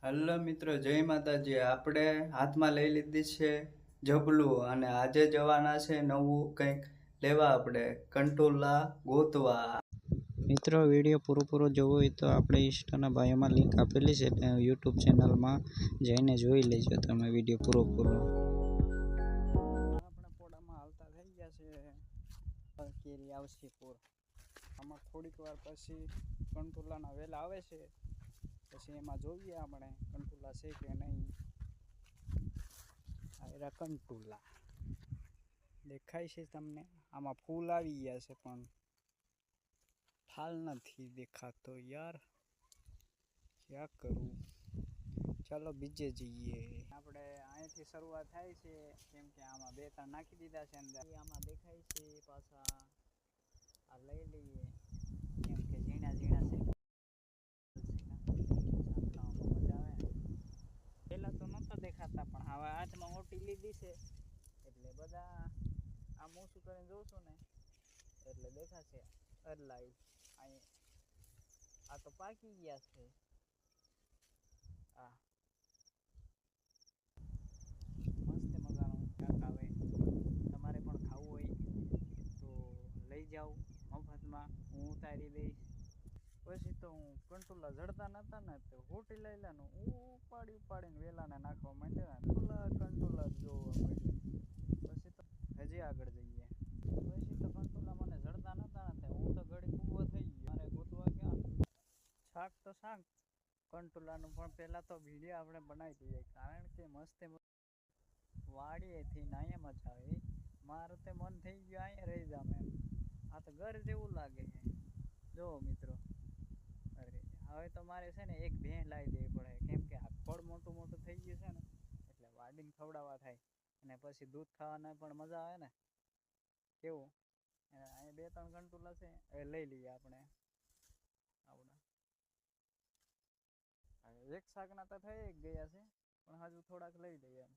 Hello મિત્રો, જય માતાજી. આપણે હાથમાં લઈ લીધી છે જબલું અને આજે જવાના છે નવું કંઈક લેવા, આપણે કંટોલા ગોતવા. મિત્રો, વિડીયો પૂરો જોવો હોય તો આપણે ઇન્સ્ટાના બાયોમાં લિંક આપેલી છે, યુટ્યુબ ચેનલમાં જઈને જોઈ લેજો તમે વિડીયો પૂરો. આપણે પોડામાં હાલતા થઈ ગયા છે, કેરી આવશે પૂર. આમાં થોડીક વાર પછી કંટોલાના વેલા આવે છે, પછી એમાં જોઈએ આપણે કંટોલા છે કે નહીં. આ કંટોલા દેખાય છે તમને? આમાં ફૂલ આવી ગયા છે પણ ફાલ નથી દેખાતો યાર, ક્યાં કરું? ચાલો બીજે જઈએ. આપણે અહીંથી શરૂઆત થાય છે, કેમ કે આમાં બે ત્રણ નાખી દીધા છે અંદર. આમાં દેખાય છે પાછા. આ લઈ લઈએ, કેમ કે ઝીણા ઝીણા છે. મજા આવે. પેલા તો નહોતા દેખાતા, પણ હવે હાથમાં મોટી લીધી છે એટલે બધા આમ ઓછું કરીને જોઉં ને એટલે દેખાશે. અરલાઈ અહીં આ તો પાકી ગયા છે. આ મસ્ત મજાનું શાક આવે. તમારે પણ ખાવું હોય તો લઈ જાઓ મફતમાં, હું ઉતારી દઈશ. પછી તો હું કંટોલા જડતા નતા ને તો હોટી લઈ લેનું ઉપાડીને વેલાને નાખવા માંડ્યા ને કંટોલા જોવા માંડ્યા. પછી તો હજી આગળ જઈએ. પછી તો કંટોલા મને જડતા નતા ને હું તો ઘડી ઊભો થઈ ગયો. મારે ગોતવા ક્યાં શાક તો શાક કંટોલાનું, પણ પહેલા તો વિડીયો આપણે બનાવી દઈએ, કારણ કે મસ્ત વાડીએથી અહીંયા મજા આવે. મારું તે મન થઈ ગયું અહીંયા રહી જામ એમ. આ તો ઘર જેવું લાગે છે. જો મિત્રો, અરે હવે તો મારે છે ને એક ભેં લાવી દેવી પડે, કેમ કે આ ખોળ મોટું થઈ ગયું છે ને એટલે વાડીને ખવડાવવા થાય અને પછી દૂધ ખાવાના પણ મજા આવે ને. કેવું? અહીંયા બે ત્રણ કંટોલા છે, એ લઈ લઈએ આપણે. એક શાકના તો થઈ ગયા છે, પણ હજુ થોડાક લઈ લઈએ એમ.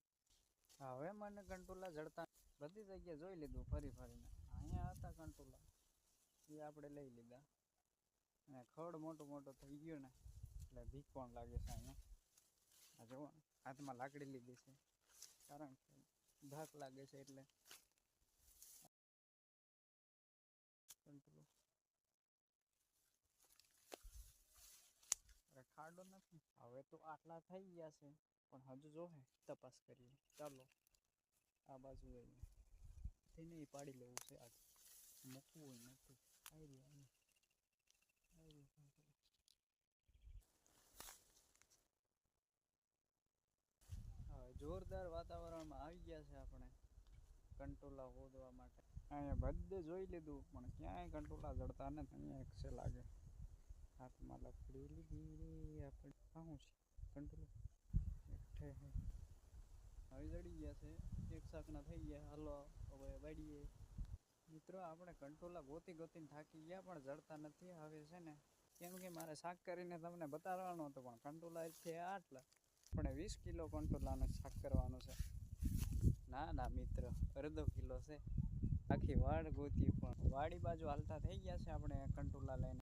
હવે મને કંટોલા જડતા બધી જગ્યાએ જોઈ લીધું ફરીને. અહીંયા હતા કંટોલા, એ આપણે લઈ લીધા. અને ખડ મોટું થઈ ગયું ને એટલે ભીખ પણ લાગે છે અહીંયા. આ જો હાથમાં લાકડી લીધી છે, કારણ કે ધાક લાગે છે એટલે. ખાડો નથી. હવે તો આટલા થઈ ગયા છે, પણ હજુ જો હે તપાસ કરીએ. ચાલો આ બાજુ જઈએ. તેને પાડી લેવું છે, આજ મૂકવું હોય નથી. જોરદાર વાતાવરણમાં આવી ગયા છે આપણે કંટોલા શોધવા માટે. અહીંયા બધે જોઈ લીધું પણ ક્યાંય કંટોલા જડતા નથી. અહીંયા એક છે લાગે. હાથમાં લકડી લીધી રે આપણે. શું છે કંટોલા? હવે જડી ગયા છે, એક શાકના થઈ ગયા. હાલો હવે વાડીએ. મિત્રો, આપણે કંટોલા ગોતીને થાકી ગયા, પણ જડતા નથી. હવે છે ને, કેમ કે મારે શાક કરીને તમને બતાવવાનું હતું, પણ કંટોલા છે આટલા. આપણે 20 કિલો કંટોલાનું શાક કરવાનું છે. ના મિત્ર, અડધો કિલો છે. આખી વાડ ગોતી, પણ વાડી બાજુ હાલતા થઈ ગયા છે આપણે કંટોલા લઈને.